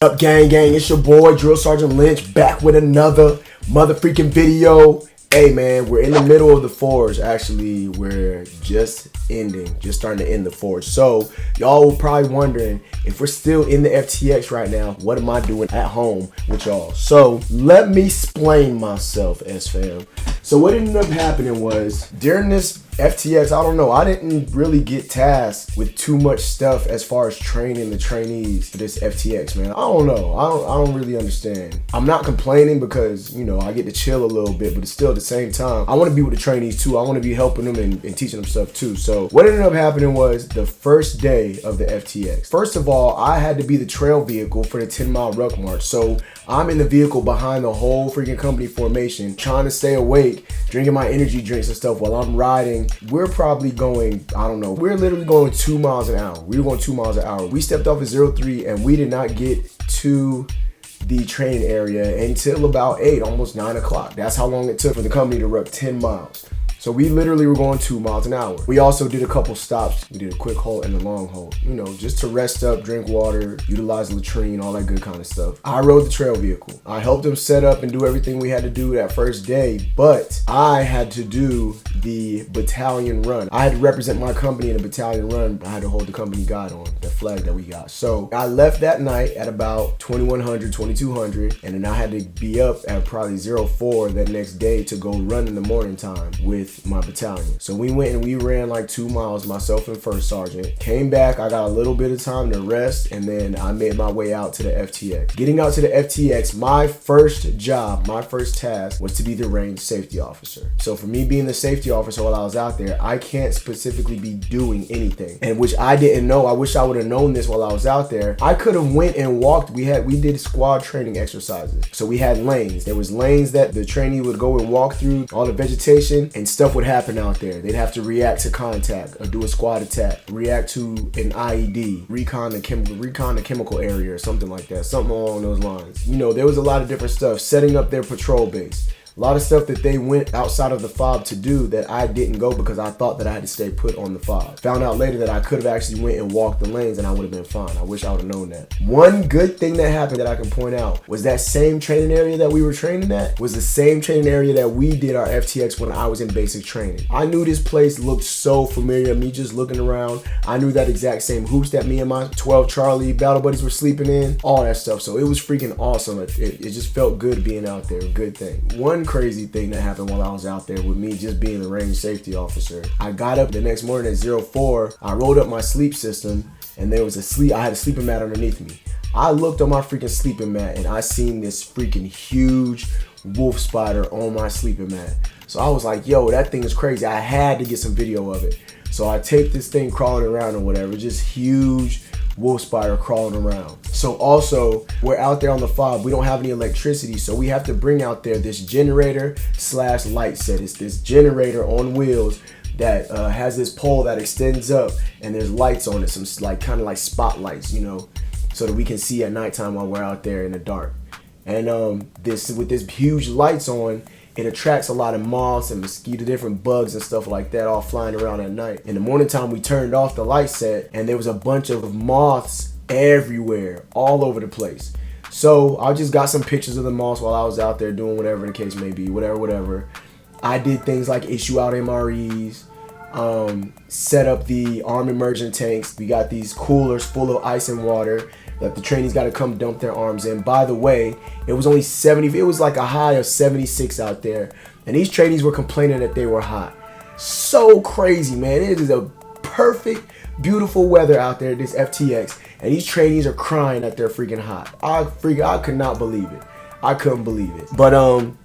Up gang, it's your boy Drill Sergeant Lynch back with another motherfucking video. Hey man, we're in the middle of the forge. Actually, we're just starting to end the forge. So y'all were probably wondering, if we're still in the FTX right now, what am I doing at home with y'all? So let me explain myself, S-fam. So what ended up happening was, during this FTX, I don't know, I didn't really get tasked with too much stuff as far as training the trainees for this FTX, man. I don't know. I don't really understand. I'm not complaining because, you know, I get to chill a little bit, but it's still at the same time, I want to be with the trainees too. I want to be helping them and teaching them stuff too. So what ended up happening was, the first day of the FTX, first of all, I had to be the trail vehicle for the 10-mile ruck march. So I'm in the vehicle behind the whole freaking company formation, trying to stay awake, drinking my energy drinks and stuff while I'm riding. We're probably going, I don't know, we're literally going 2 miles an hour. We were going 2 miles an hour. We stepped off at 03 and we did not get to the training area until about 8, almost 9 o'clock. That's how long it took for the company to ruck 10 miles. So we literally were going 2 miles an hour. We also did a couple stops. We did a quick halt and a long halt, you know, just to rest up, drink water, utilize the latrine, all that good kind of stuff. I rode the trail vehicle. I helped them set up and do everything we had to do that first day, but I had to do the battalion run. I had to represent my company in a battalion run. I had to hold the company guide on, the flag that we got. So I left that night at about 2100, 2200, and then I had to be up at probably 04 that next day to go run in the morning time with my battalion. So we went and we ran like 2 miles, myself and first sergeant. Came back, I got a little bit of time to rest, and then I made my way out to the FTX. Getting out to the FTX, my first job, my first task was to be the range safety officer. So for me being the safety officer while I was out there, I can't specifically be doing anything, and which I didn't know. I wish I would have known this while I was out there. I could have went and walked. We did squad training exercises. So we had lanes. There was lanes that the trainee would go and walk through, all the vegetation, and stuff would happen out there. They'd have to react to contact or do a squad attack, react to an IED, recon the chemical area or something like that, something along those lines. You know, there was a lot of different stuff, setting up their patrol base. A lot of stuff that they went outside of the fob to do that I didn't go because I thought that I had to stay put on the fob. Found out later that I could have actually went and walked the lanes and I would have been fine. I wish I would have known that. One good thing that happened that I can point out was that same training area that we were training at was the same training area that we did our FTX when I was in basic training. I knew this place looked so familiar. Me just looking around, I knew that exact same hoops that me and my 12 Charlie battle buddies were sleeping in, all that stuff. So it was freaking awesome. It just felt good being out there. Good thing. One crazy thing that happened while I was out there with me just being the range safety officer. I got up the next morning at 04. I rolled up my sleep system and there was I had a sleeping mat underneath me. I looked on my freaking sleeping mat and I seen this freaking huge wolf spider on my sleeping mat. So I was like, yo, that thing is crazy. I had to get some video of it. So I taped this thing crawling around or whatever, just huge wolf spider crawling around. So also, we're out there on the fob. We don't have any electricity, so we have to bring out there this generator slash light set. It's this generator on wheels that has this pole that extends up, and there's lights on it, some like kind of like spotlights, you know, so that we can see at nighttime while we're out there in the dark. And with this huge lights on, it attracts a lot of moths and mosquito, different bugs and stuff like that, all flying around at night. In the morning time, we turned off the light set and there was a bunch of moths everywhere, all over the place. So I just got some pictures of the moths while I was out there doing whatever the case may be, whatever. I did things like issue out MREs, set up the arm immersion tanks. We got these coolers full of ice and water that the trainees got to come dump their arms in. By the way, it was only 70, it was like a high of 76 out there. And these trainees were complaining that they were hot. So crazy, man. It is a perfect, beautiful weather out there at this FTX. And these trainees are crying that they're freaking hot. I could not believe it. I couldn't believe it. But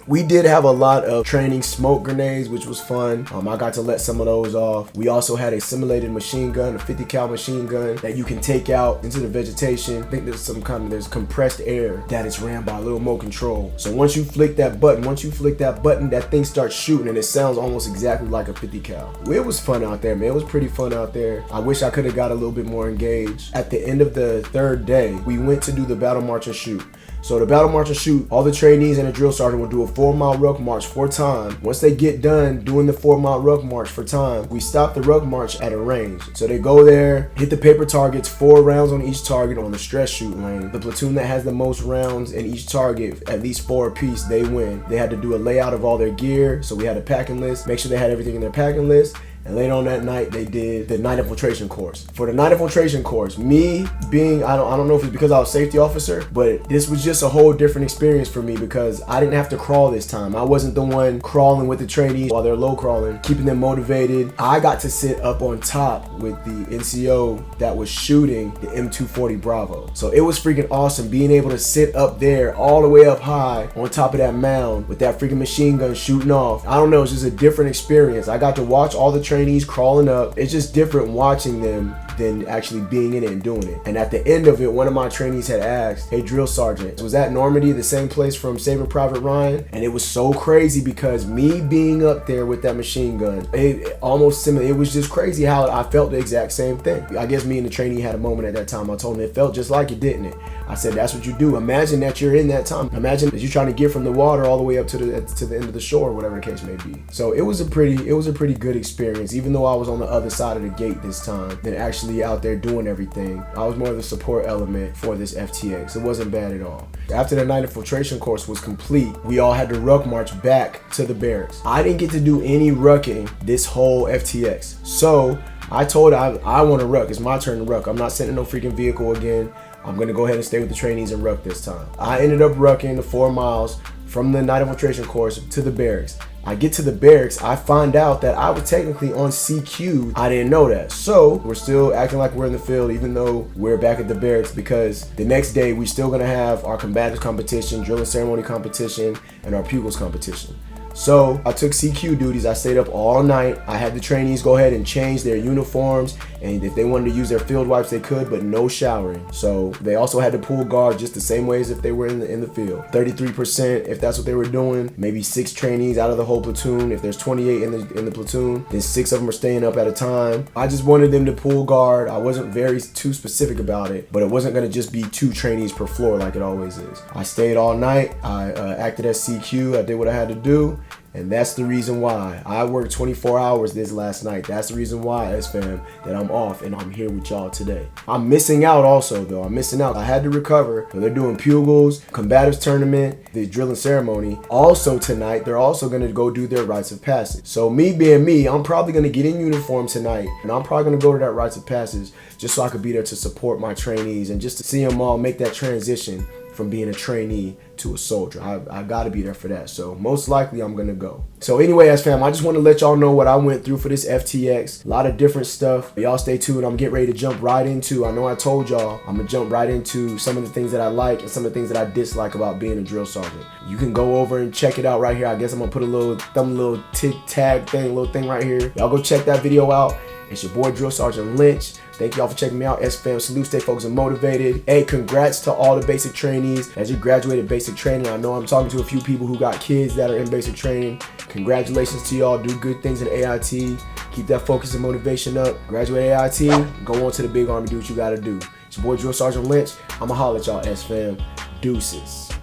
we did have a lot of training smoke grenades, which was fun. I got to let some of those off. We also had a simulated machine gun, a 50 cal machine gun that you can take out into the vegetation. I think there's compressed air that is ran by a little remote control. So once you flick that button, that thing starts shooting and it sounds almost exactly like a 50 cal. It was fun out there, man. It was pretty fun out there. I wish I could have got a little bit more engaged. At the end of the third day, we went to do the battle march and shoot. So the battle march and shoot, shoot. All the trainees and the drill sergeant will do a 4-mile ruck march for time. Once they get done doing the 4-mile ruck march for time, we stop the ruck march at a range. So they go there, hit the paper targets, 4 rounds on each target on the stress shoot lane. The platoon that has the most rounds in each target, at least 4 apiece, they win. They had to do a layout of all their gear, so we had a packing list, make sure they had everything in their packing list. And later on that night, they did the night infiltration course. For the night infiltration course, me being, I don't know if it's because I was safety officer, but this was just a whole different experience for me because I didn't have to crawl this time. I wasn't the one crawling with the trainees while they're low crawling, keeping them motivated. I got to sit up on top with the NCO that was shooting the M240 Bravo. So it was freaking awesome being able to sit up there all the way up high on top of that mound with that freaking machine gun shooting off. I don't know, it's just a different experience. I got to watch all the trainees crawling up. It's just different watching them than actually being in it and doing it. And at the end of it, one of my trainees had asked, "Hey, drill sergeant, was that Normandy the same place from Saving Private Ryan?" And it was so crazy because me being up there with that machine gun, it almost similar. It was just crazy how I felt the exact same thing. I guess me and the trainee had a moment at that time. I told him it felt just like it, didn't it? I said, that's what you do. Imagine that you're in that time. Imagine that you're trying to get from the water all the way up to the end of the shore, whatever the case may be. So it was a pretty good experience, even though I was on the other side of the gate this time than actually out there doing everything. I was more of the support element for this FTX. It wasn't bad at all. After the night infiltration course was complete, we all had to ruck march back to the barracks. I didn't get to do any rucking this whole FTX. So I told her I want to ruck. It's my turn to ruck. I'm not sitting in no freaking vehicle again. I'm going to go ahead and stay with the trainees and ruck this time. I ended up rucking the 4 miles from the night infiltration course to the barracks. I get to the barracks, I find out that I was technically on CQ. I didn't know that. So we're still acting like we're in the field even though we're back at the barracks because the next day we're still gonna have our combatives competition, drill and ceremony competition, and our pupils competition. So I took CQ duties. I stayed up all night. I had the trainees go ahead and change their uniforms, and if they wanted to use their field wipes, they could, but no showering. So they also had to pull guard just the same way as if they were in the field. 33% if that's what they were doing. Maybe 6 trainees out of the whole platoon. If there's 28 in the platoon, then 6 of them are staying up at a time. I just wanted them to pull guard. I wasn't too specific about it, but it wasn't gonna just be 2 trainees per floor like it always is. I stayed all night. I acted as CQ. I did what I had to do. And that's the reason why I worked 24 hours this last night. That's the reason why, S-Fam, that I'm off and I'm here with y'all today. I'm missing out also, though. I'm missing out. I had to recover. So they're doing pugils, combatives tournament, the drilling ceremony. Also tonight, they're also going to go do their rites of passage. So me being me, I'm probably going to get in uniform tonight. And I'm probably going to go to that rites of passage just so I could be there to support my trainees and just to see them all make that transition from being a trainee to a soldier. I gotta be there for that. So most likely I'm gonna go. So anyway, S-Fam, I just want to let y'all know what I went through for this FTX. A lot of different stuff. Y'all stay tuned. I'm getting ready to jump right into, I know I told y'all, I'm gonna jump right into some of the things that I like and some of the things that I dislike about being a drill sergeant. You can go over and check it out right here. I guess I'm gonna put a little tic tag thing, little thing right here. Y'all go check that video out. It's your boy Drill Sergeant Lynch. Thank y'all for checking me out. S-Fam, salute, stay focused and motivated. Hey, congrats to all the basic trainees as you graduated basic training. I know I'm talking to a few people who got kids that are in basic training. Congratulations to y'all. Do good things in AIT. Keep that focus and motivation up. Graduate AIT, go on to the big army, do what you gotta do. It's your boy Drill Sergeant Lynch. I'ma holler at y'all, S-Fam. Deuces.